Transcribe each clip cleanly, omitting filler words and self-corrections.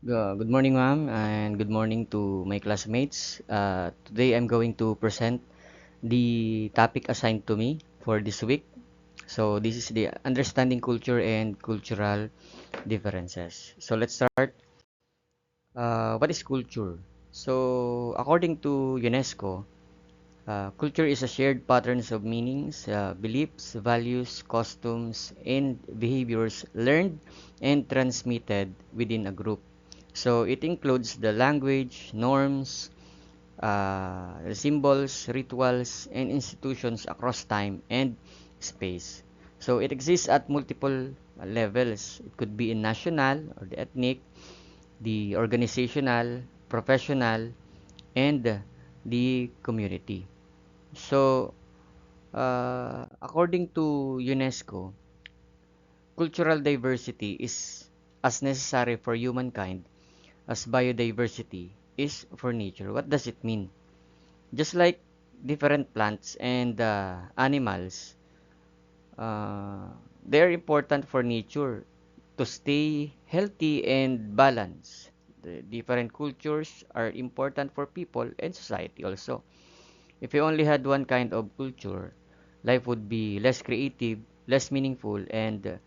Good morning, ma'am, and good morning to my classmates. Today I'm going to present the topic assigned to me for this week. So this is the understanding culture and cultural differences. So let's start. What is culture? So according to UNESCO, culture is a shared patterns of meanings, beliefs, values, customs, and behaviors learned and transmitted within a group. So it includes the language, norms, symbols, rituals, and institutions across time and space. So it exists at multiple levels. It could be in national or the ethnic, the organizational, professional, and the community. So, according to UNESCO, cultural diversity is as necessary for humankind as biodiversity is for nature. What does it mean? Just like different plants and animals, uh, they're important for nature to stay healthy and balanced. The different cultures are important for people and society also. If we only had one kind of culture, life would be less creative, less meaningful, and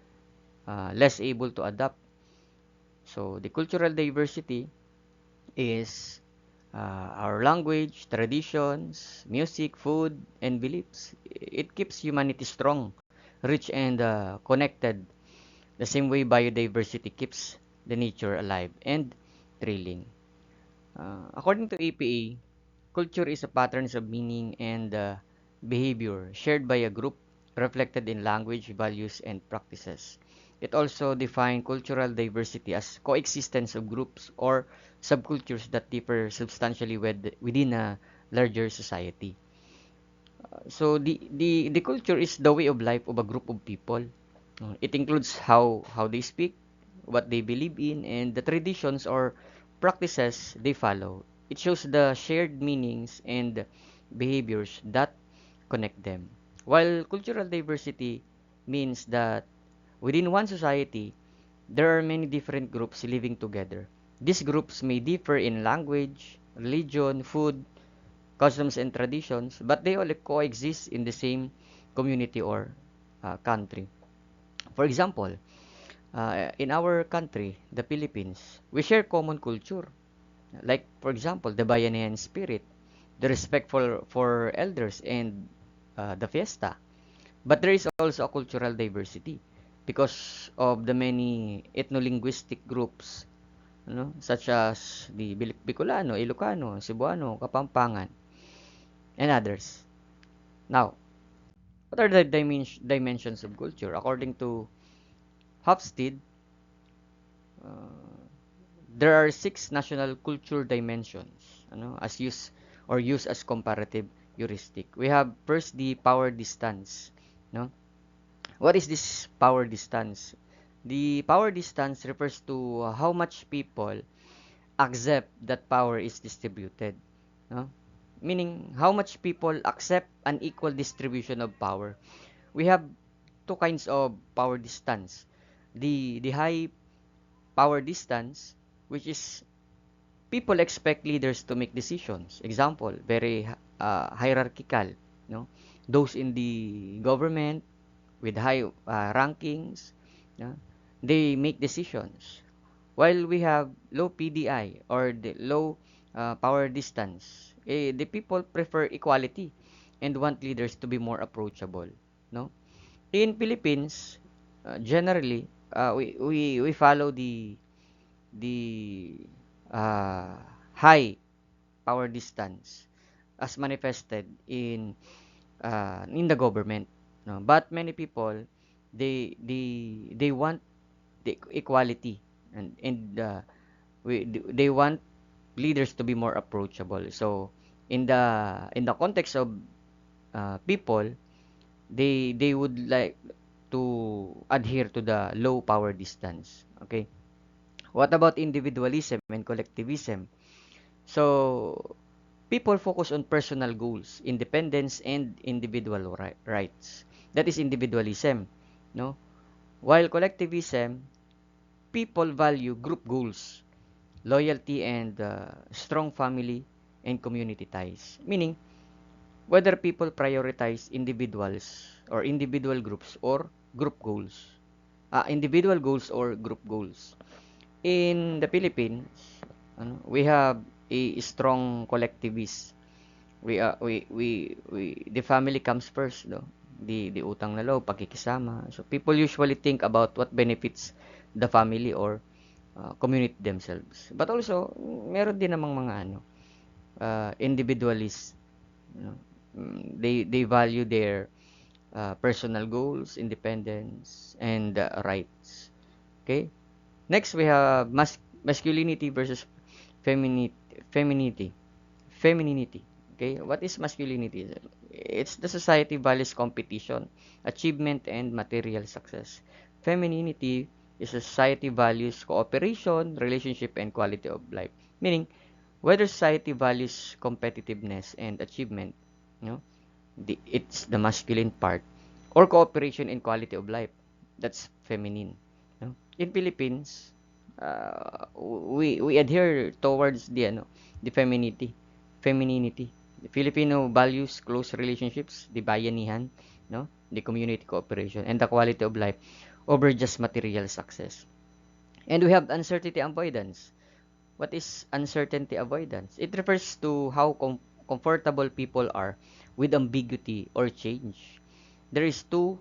less able to adapt. So the cultural diversity is our language, traditions, music, food, and beliefs. It keeps humanity strong, rich, and connected. The same way biodiversity keeps the nature alive and thrilling. According to APA, culture is a patterns of meaning and behavior shared by a group reflected in language, values, and practices. It also defines cultural diversity as coexistence of groups or subcultures that differ substantially within a larger society. So the culture is the way of life of a group of people. It includes how they speak, what they believe in, and the traditions or practices they follow. It shows the shared meanings and behaviors that connect them. While cultural diversity means that within one society, there are many different groups living together. These groups may differ in language, religion, food, customs, and traditions, but they all coexist in the same community or country. For example, in our country, the Philippines, we share common culture. Like, for example, the Bayanihan spirit, the respect for elders, and the fiesta. But there is also a cultural diversity because of the many ethno-linguistic groups, such as the Bicolano, Ilocano, Cebuano, Kapampangan, and others. Now, what are the dimensions of culture? According to Hofstede, uh, there are six national culture dimensions, as used as comparative heuristic. We have first the power distance, no? What is this power distance? The power distance refers to how much people accept that power is distributed, no? Meaning how much people accept an equal distribution of power. We have two kinds of power distance. The high power distance, which is people expect leaders to make decisions. Example, very hierarchical, no? Those in the government with high rankings, no? They make decisions. While we have low PDI or the low power distance, the people prefer equality and want leaders to be more approachable, no? In Philippines, generally, we follow the uh, high power distance as manifested in the government, no? But many people they want the equality and they want leaders to be more approachable. So in the context of people, they would like to adhere to the low power distance. Okay, what about individualism and collectivism? So people focus on personal goals, independence, and individual rights. That is individualism, no? While collectivism, people value group goals, loyalty, and strong family and community ties. Meaning, whether people prioritize individuals or individual groups or group goals. Individual goals or group goals. In the Philippines, we have a strong collectivist. The family comes first, no? The utang na loob, pakikisama. So people usually think about what benefits the family or community themselves. But also, meron din namang mga individualists, you know. They value their personal goals, independence, and rights. Okay? Next, we have masculinity versus femininity. Femininity. Femininity. Okay? What is masculinity? It's the society values competition, achievement, and material success. Femininity is society values cooperation, relationship, and quality of life. Meaning, whether society values competitiveness and achievement, you know, it's the masculine part, or cooperation and quality of life, that's feminine. In Philippines, we adhere towards the femininity. The Filipino values close relationships, the bayanihan, no, the community cooperation, and the quality of life over just material success. And we have uncertainty avoidance. What is uncertainty avoidance? It refers to how comfortable people are with ambiguity or change. There is two,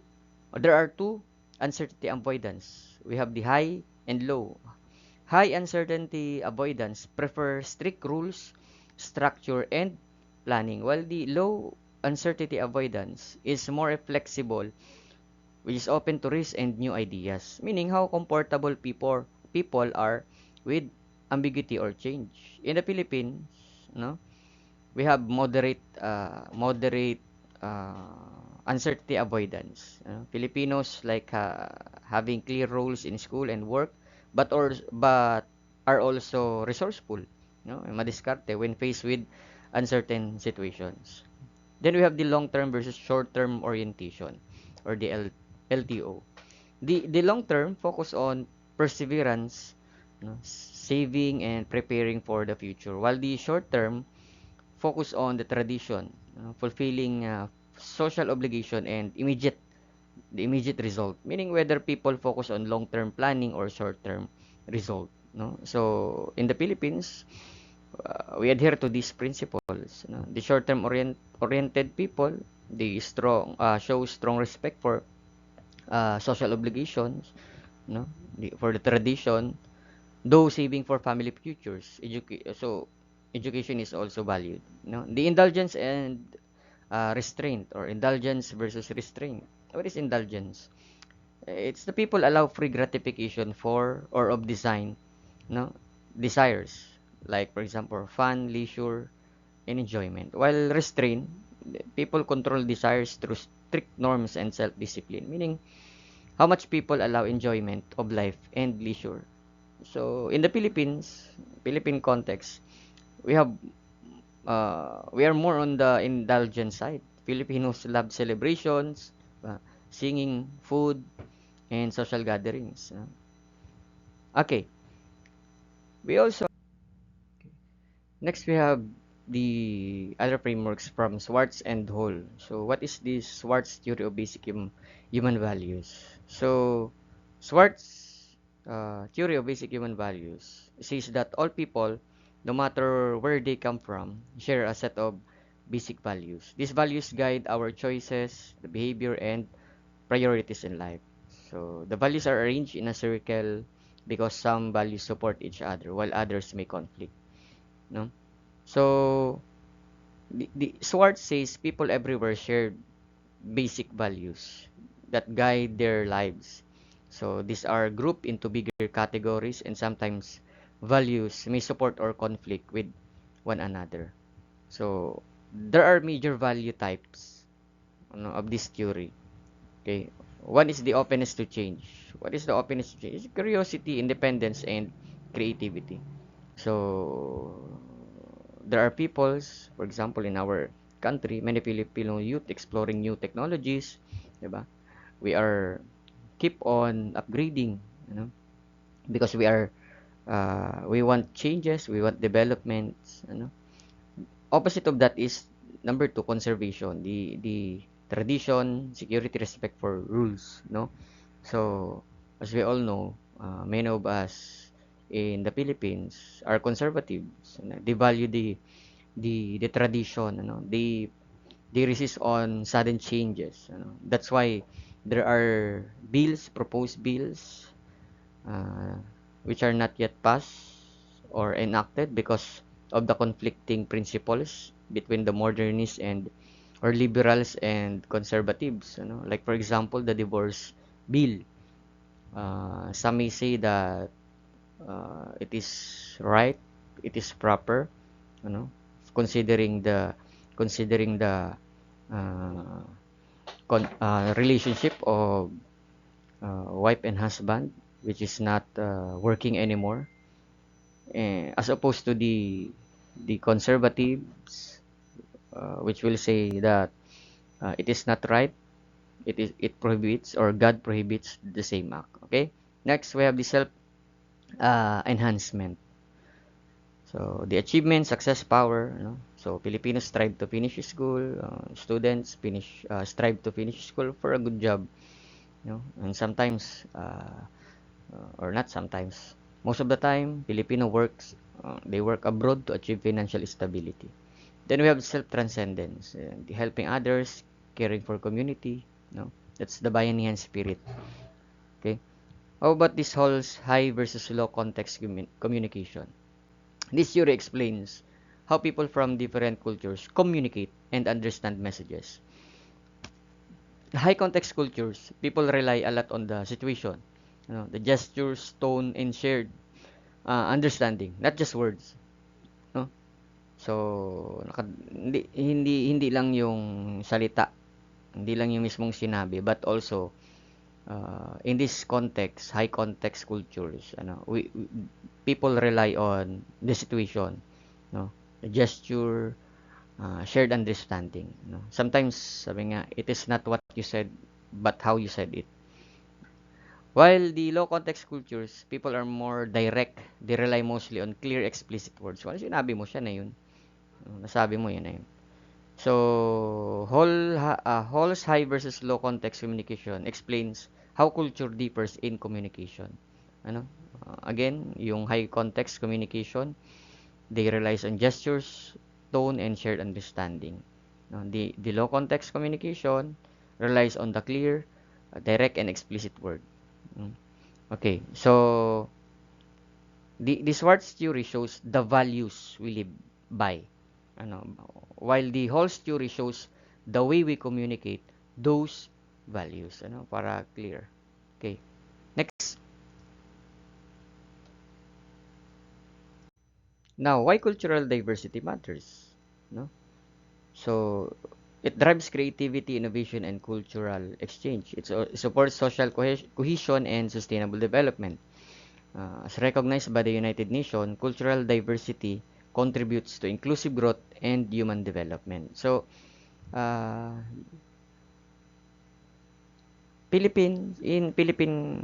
there are two uncertainty avoidance. We have the high and low. High uncertainty avoidance prefer strict rules, structure, and planning, while the low uncertainty avoidance is more flexible, which is open to risk and new ideas. Meaning how comfortable people are with ambiguity or change. In the Philippines, no, we have moderate uncertainty avoidance. Filipinos like having clear roles in school and work, but are also resourceful, madiskarte when faced with uncertain situations. Then we have the long-term versus short-term orientation, or the LTO. The long-term focus on perseverance, saving and preparing for the future, while the short-term focus on the tradition, fulfilling social obligation and the immediate result. Meaning whether people focus on long-term planning or short-term result. No? So in the Philippines, we adhere to these principles. The short-term oriented people, they show strong respect for social obligations, for the tradition, though saving for family futures. So education is also valued. The indulgence and restraint, or indulgence versus restraint. What is indulgence? It's the people allow free gratification for or of design, no, desires, like for example fun, leisure, and enjoyment. While restraint, people control desires through strict norms and self-discipline, meaning how much people allow enjoyment of life and leisure. So in the Philippine context, we have we are more on the indulgent side. Filipinos love celebrations, singing, food, and social gatherings. Okay, we also next we have the other frameworks from Swartz and Hall. So what is this Swartz theory of basic human values? So Swartz theory of basic human values says that all people, no matter where they come from, share a set of basic values. These values guide our choices, the behavior, and priorities in life. So the values are arranged in a circle because some values support each other while others may conflict. No? So the Swartz says people everywhere share basic values that guide their lives. So these are grouped into bigger categories, and sometimes values may support or conflict with one another. So there are major value types, of this theory. Okay. One is the openness to change. What is the openness to change? It's curiosity, independence, and creativity. So there are peoples, for example, in our country, many Filipino youth exploring new technologies, diba? We are keep on upgrading, because we are We want changes, we want developments, Opposite of that is number two, conservation. The tradition, security, respect for rules, no? So, as we all know, many of us in the Philippines are conservatives. They value the tradition, they resist on sudden changes. That's why there are bills, proposed bills, uh, which are not yet passed or enacted because of the conflicting principles between the modernists and or liberals and conservatives. Like for example, the divorce bill. Some may say that it is right, it is proper, you know, considering the uh, relationship of wife and husband, which is not working anymore, as opposed to the conservatives, which will say that it is not right, it prohibits or God prohibits the same act. Okay. Next, we have the self enhancement. So the achievement, success, power. So Filipinos strive to finish school. Students strive to finish school for a good job. And sometimes or not sometimes, most of the time, Filipino works, they work abroad to achieve financial stability. Then we have self-transcendence, helping others, caring for community. That's the Bayanihan spirit. Okay. How about this whole high versus low context communication? This theory explains how people from different cultures communicate and understand messages. High context cultures, people rely a lot on the situation, the gestures, tone, and shared understanding, not just words. No? So, hindi lang yung salita, hindi lang yung mismong sinabi, but also in this context, high context cultures, people rely on the situation, the gesture, shared understanding. Sometimes, sabi nga, it is not what you said, but how you said it. While the low context cultures, people are more direct. They rely mostly on clear, explicit words. Kung ano sinabi mo, siya na yun. Nasabi mo, yun na yun. So, Hall's high versus low context communication explains how culture differs in communication. Again, yung high context communication, they relies on gestures, tone, and shared understanding. The low context communication relies on the clear, direct, and explicit word. Mm. Okay, so the Schwartz theory shows the values we live by. Ano, while the Hall's theory shows the way we communicate those values. Para clear. Okay. Next. Now, why cultural diversity matters? No? So, it drives creativity, innovation, and cultural exchange. It supports social cohesion and sustainable development. As recognized by the United Nations, cultural diversity contributes to inclusive growth and human development. So, uh, Philippine in Philippine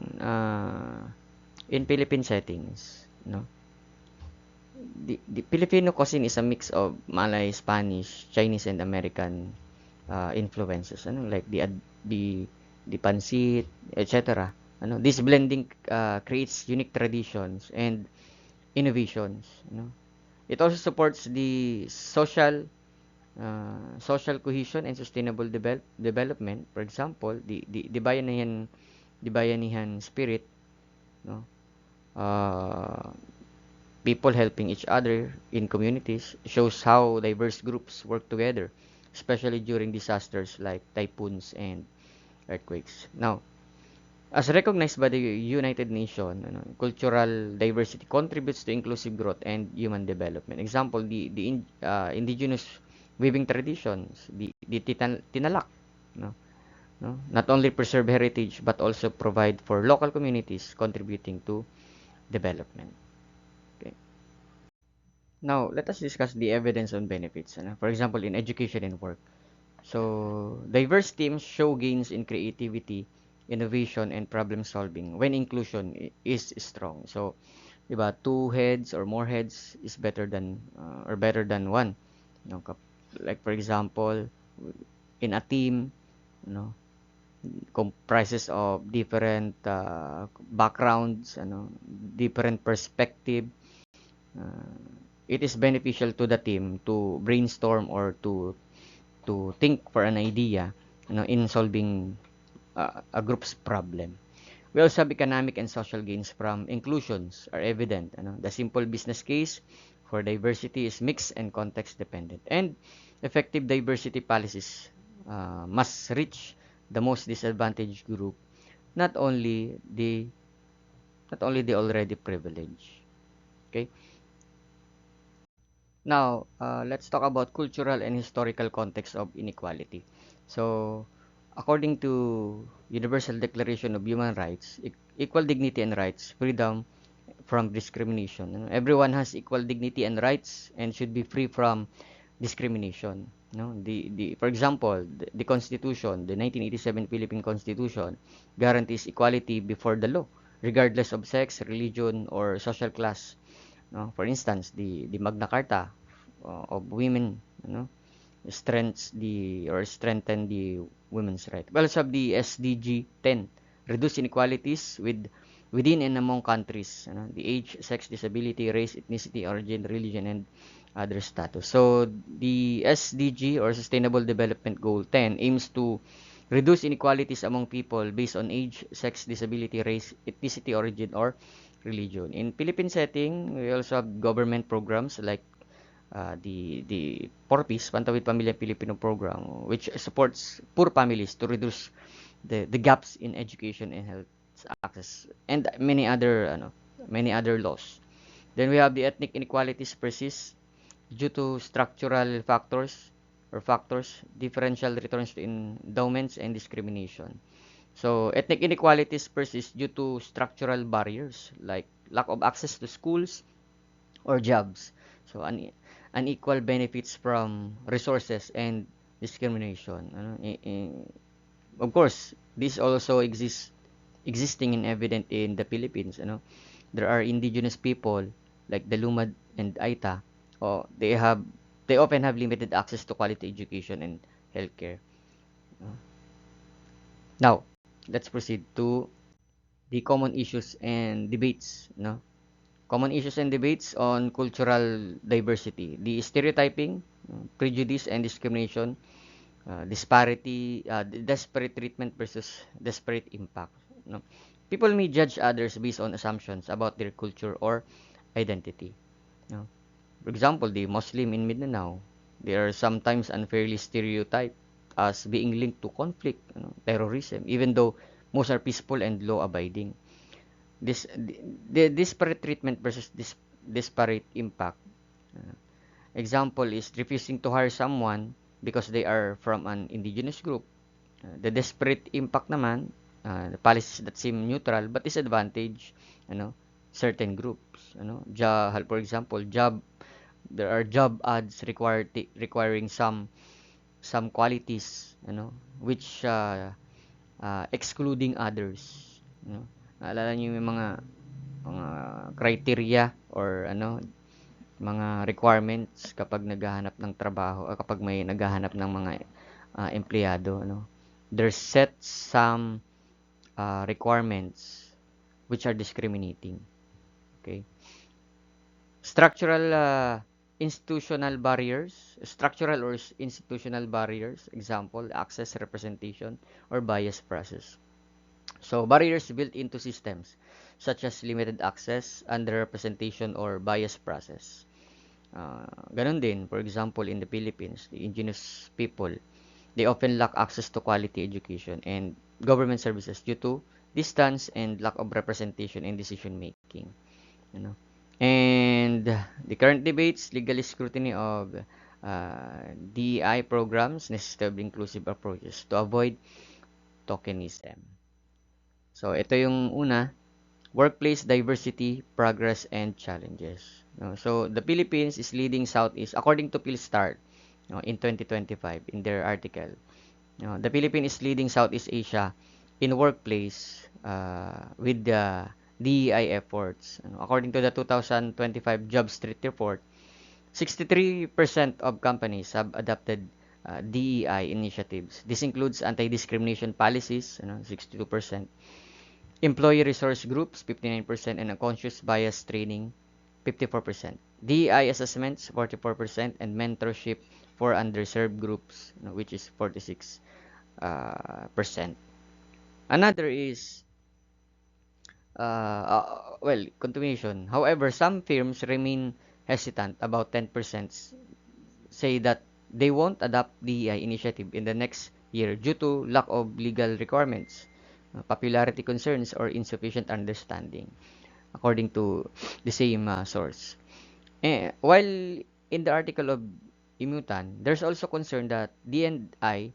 settings, the Filipino cuisine is a mix of Malay, Spanish, Chinese, and American influences. Like the pancit, etc. This blending creates unique traditions and innovations. It also supports the social cohesion and sustainable development. For example, the bayanihan spirit, no? Uh, People helping each other in communities shows how diverse groups work together, especially during disasters like typhoons and earthquakes. Now, as recognized by the United Nations, cultural diversity contributes to inclusive growth and human development. Example, indigenous weaving traditions, the tinalak, no, not only preserve heritage but also provide for local communities contributing to development. Okay. Now, let us discuss the evidence on benefits. For example, in education and work. So, diverse teams show gains in creativity, innovation, and problem solving when inclusion is strong. So, Diba? Two heads or more heads is better than or better than one. You know, like for example, in a team, you know, comprises of different backgrounds, different perspective. Uh, it is beneficial to the team to brainstorm or to think for an idea, in solving a group's problem. We also have economic and social gains from inclusions are evident. The simple business case for diversity is mixed and context dependent. And effective diversity policies must reach the most disadvantaged group, not only the already privileged. Okay. Now, let's talk about cultural and historical context of inequality. So, according to Universal Declaration of Human Rights, equal dignity and rights, freedom from discrimination. Everyone has equal dignity and rights and should be free from discrimination. For example, the Constitution, the 1987 Philippine Constitution, guarantees equality before the law, regardless of sex, religion, or social class. No? For instance, the Magna Carta of women, strengthen the women's right. We also have the SDG 10, reduce inequalities within and among countries, the age, sex, disability, race, ethnicity, origin, religion, and other status. So the SDG or Sustainable Development Goal 10 aims to reduce inequalities among people based on age, sex, disability, race, ethnicity, origin, or religion. In Philippine setting, we also have government programs like the PORPIS, Pantawid Pamilya Pilipino Program, which supports poor families to reduce the gaps in education and health access, and many other laws. Then we have the ethnic inequalities persist due to structural factors, differential returns to endowments, and discrimination. So, ethnic inequalities persist due to structural barriers like lack of access to schools or jobs. So, unequal benefits from resources and discrimination. Of course, this also existing and evident in the Philippines. There are indigenous people like the Lumad and Aita. They often have limited access to quality education and healthcare. Now, let's proceed to the common issues and debates. Common issues and debates on cultural diversity. The stereotyping, prejudice and discrimination, disparate treatment versus disparate impact. No? People may judge others based on assumptions about their culture or identity. No? For example, the Muslim in Mindanao, they are sometimes unfairly stereotyped as being linked to conflict, terrorism, even though most are peaceful and law-abiding. The disparate treatment versus disparate impact. Uh, Example is refusing to hire someone because they are from an indigenous group. The disparate impact naman, the policies that seem neutral but disadvantage, certain groups. For example, there are job ads requiring some qualities, which excluding others. Naalala niyo yung mga criteria or mga requirements kapag naghahanap ng trabaho o kapag may naghahanap ng mga empleyado, there's set some requirements which are discriminating. Okay? Structural or institutional barriers, example, access, representation, or bias process. So, barriers built into systems, such as limited access, underrepresentation, or bias process. Ganun din, for example, in the Philippines, the indigenous people, they often lack access to quality education and government services due to distance and lack of representation in decision making. You know? And the current debates, legal scrutiny of DEI programs, necessity of inclusive approaches to avoid tokenism. So, ito yung una, workplace diversity, progress, and challenges. So, the Philippines is leading Southeast, according to PhilStart, in 2025, in their article. The Philippines is leading Southeast Asia in workplace with the DEI efforts. According to the 2025 Job Street Report, 63% of companies have adopted DEI initiatives. This includes anti-discrimination policies, 62%, employee resource groups, 59%, and unconscious bias training, 54%. DEI assessments, 44%, and mentorship for underserved groups, which is 46%. Another is continuation. However, some firms remain hesitant. About 10% say that they won't adopt DEI initiative in the next year due to lack of legal requirements, popularity concerns, or insufficient understanding, according to the same source. While in the article of Imutan, there's also concern that D&I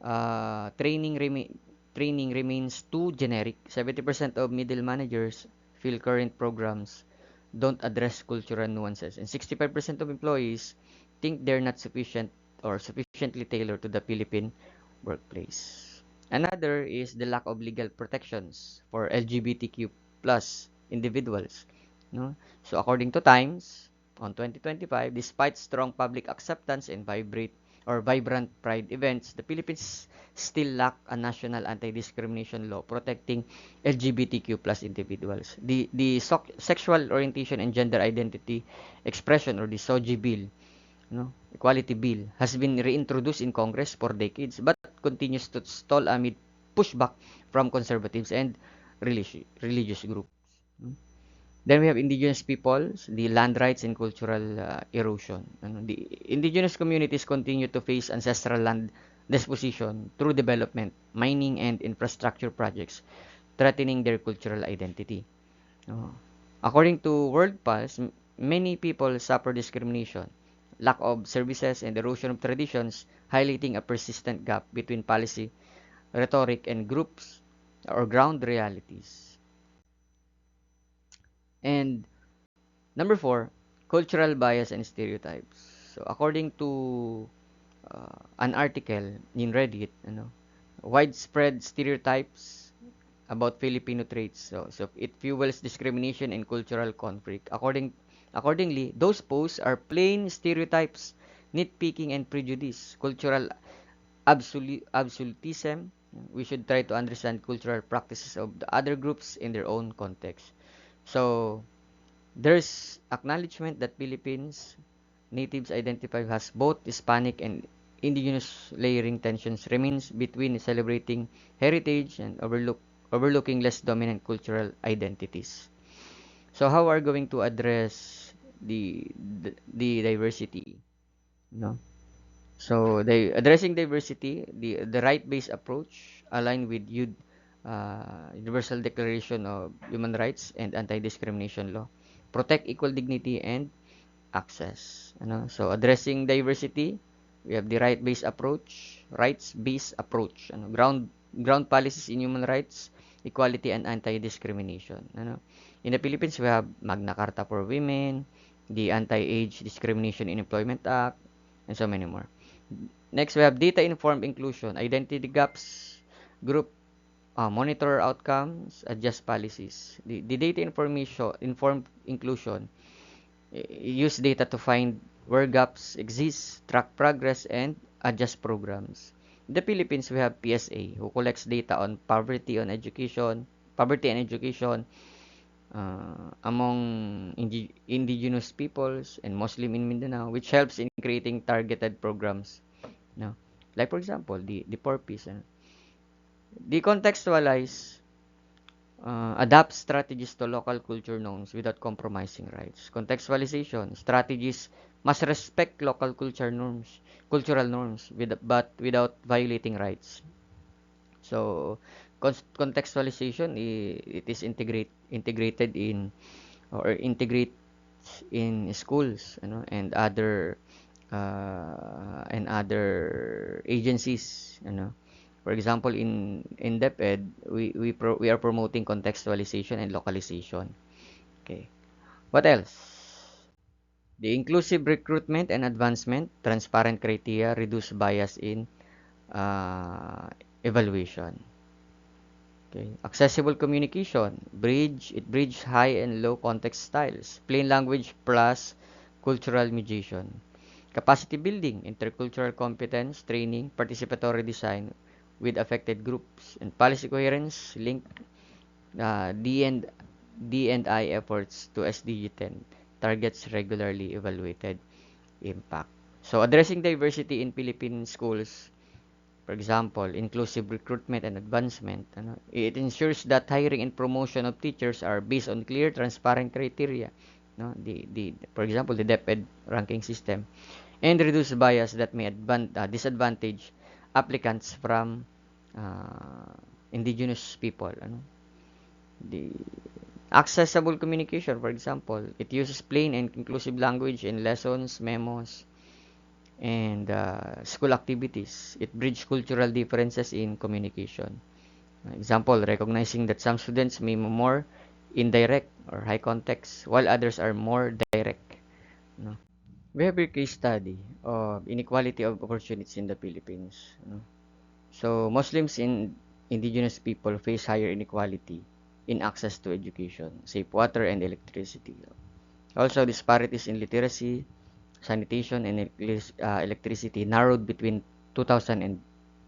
uh, training remain training remains too generic. 70% of middle managers feel current programs don't address cultural nuances, and 65% of employees think they're not sufficient or sufficiently tailored to the Philippine workplace. Another is the lack of legal protections for LGBTQ plus individuals. No? So according to Times, on 2025, despite strong public acceptance and vibrant pride events, the Philippines still lack a national anti-discrimination law protecting LGBTQ plus individuals. The sexual orientation and gender identity expression, or the SOGI bill, Equality Bill, has been reintroduced in Congress for decades but continues to stall amid pushback from conservatives and religious groups. Then we have indigenous peoples, the land rights and cultural erosion. The indigenous communities continue to face ancestral land disposition through development, mining, and infrastructure projects, threatening their cultural identity. Uh, According to World Pulse, many people suffer discrimination, lack of services, and erosion of traditions, highlighting a persistent gap between policy, rhetoric, and groups or ground realities. And number four, cultural bias and stereotypes. So according to an article in Reddit, widespread stereotypes about Filipino traits. So it fuels discrimination and cultural conflict. Accordingly, those posts are plain stereotypes, nitpicking, and prejudice, cultural absolutism. We should try to understand cultural practices of the other groups in their own context. So there's acknowledgement that Philippines natives identify as both Hispanic and indigenous. Layering tensions remains between celebrating heritage and overlooking less dominant cultural identities. So how are we going to address the diversity? No? So they addressing diversity, the right-based approach aligned with Universal Declaration of Human Rights and Anti-Discrimination Law, protect equal dignity and access. So addressing diversity, we have the rights-based approach. Ground policies in human rights, equality, and anti-discrimination. In the Philippines, we have Magna Carta for Women, the Anti-Age Discrimination in Employment Act, and so many more. Next, we have data-informed inclusion, identity gaps, group monitor outcomes, adjust policies. The data information informed inclusion use data to find where gaps exist, track progress, and adjust programs. In the Philippines, we have PSA, who collects data on poverty and education among indigenous peoples and Muslim in Mindanao, which helps in creating targeted programs. No? Like for example, the Poor Peace. Decontextualize adapt strategies to local culture norms without compromising rights. Contextualization strategies must respect local cultural norms, but without violating rights. So, contextualization it is integrated in or integrate in schools, and other agencies, For example, in DepEd, we are promoting contextualization and localization. Okay. What else? The inclusive recruitment and advancement, transparent criteria, reduce bias in uh, evaluation. Okay. Accessible communication. It bridges high and low context styles. Plain language plus cultural mediation. Capacity building, intercultural competence, training, participatory design with affected groups, and policy coherence, link D&I efforts to SDG 10, targets regularly evaluated impact. So, addressing diversity in Philippine schools, for example, inclusive recruitment and advancement, it ensures that hiring and promotion of teachers are based on clear, transparent criteria. No? For example, the DepEd ranking system, and reduce bias that may disadvantage applicants from uh, indigenous people. The accessible communication, for example, it uses plain and inclusive language in lessons, memos, and school activities. It bridges cultural differences in communication. Example, recognizing that some students may be more indirect or high context, while others are more direct. No? We have a case study of inequality of opportunities in the Philippines. So, Muslims and indigenous people face higher inequality in access to education, safe water, and electricity. Also, disparities in literacy, sanitation, and electricity narrowed between 2000 and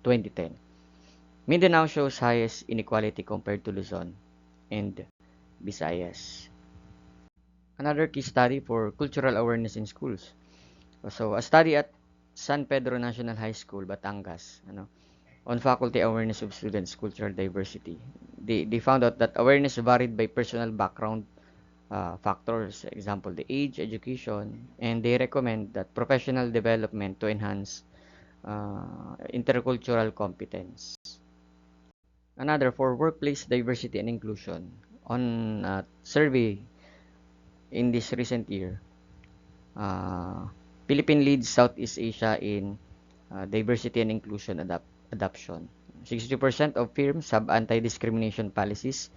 2010. Mindanao shows highest inequality compared to Luzon and Visayas. Another key study for cultural awareness in schools. So, a study at San Pedro National High School, Batangas, on faculty awareness of students' cultural diversity. They found out that awareness varied by personal background factors, example, the age, education, and they recommend that professional development to enhance intercultural competence. Another for workplace diversity and inclusion. On a survey in this recent year, uh, Philippine leads Southeast Asia in diversity and inclusion adoption. 60% of firms have anti-discrimination policies,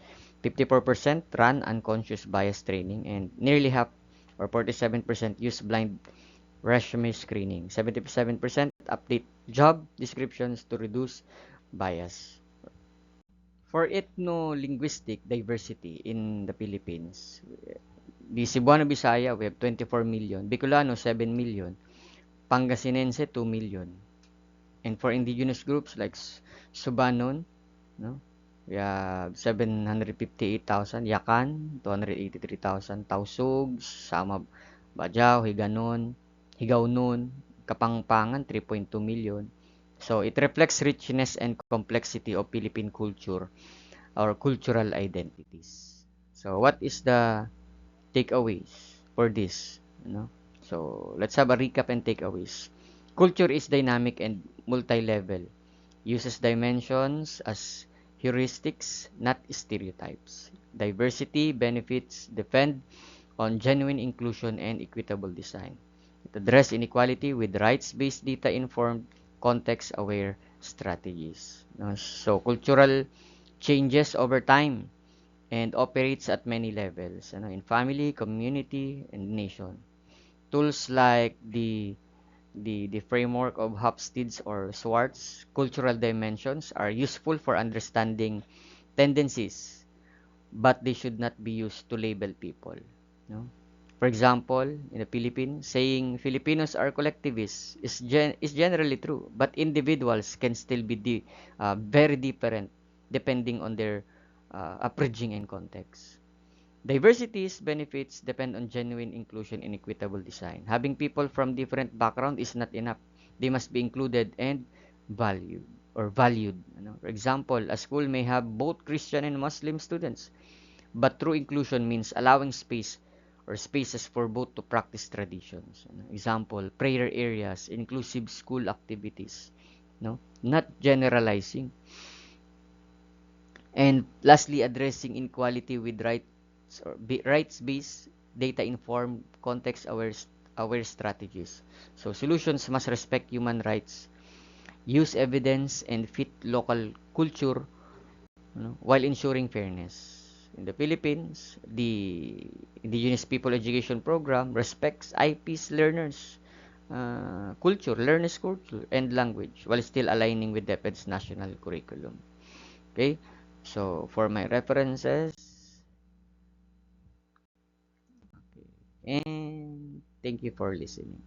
54% run unconscious bias training, and nearly half or 47% use blind resume screening. 77% update job descriptions to reduce bias. For ethno-linguistic diversity in the Philippines, the Cebuano Bisaya, we have 24 million, Bicolano, 7 million, Pangasinense, 2 million. And for indigenous groups like Subanon, no, we have 758,000, Yakan, 283,000, Tausug, Sama Bajau, Higaonon, Kapangpangan, 3.2 million. So it reflects richness and complexity of Philippine culture or cultural identities. So what is the takeaways for this? So let's have a recap and takeaways. Culture is dynamic and multi-level. Uses dimensions as heuristics, not stereotypes. Diversity benefits depend on genuine inclusion and equitable design. It addresses inequality with rights-based data-informed, context-aware strategies. So cultural changes over time and operates at many levels, in family, community, and nation. Tools like the framework of Hofstede or Schwartz cultural dimensions are useful for understanding tendencies, but they should not be used to label people. No? For example, in the Philippines, saying Filipinos are collectivists is generally true, but individuals can still be very different depending on their upbringing and context. Diversity's benefits depend on genuine inclusion and equitable design. Having people from different backgrounds is not enough. They must be included and valued. For example, a school may have both Christian and Muslim students, but true inclusion means allowing spaces for both to practice traditions. Example, prayer areas, inclusive school activities. Not generalizing. And lastly, addressing inequality with rights-based, data-informed, context-aware strategies. So solutions must respect human rights, use evidence, and fit local culture, while ensuring fairness. In the Philippines, the Indigenous People Education Program respects IP's learners' culture, and language, while still aligning with DepEd's national curriculum. Okay? So, for my references, and thank you for listening.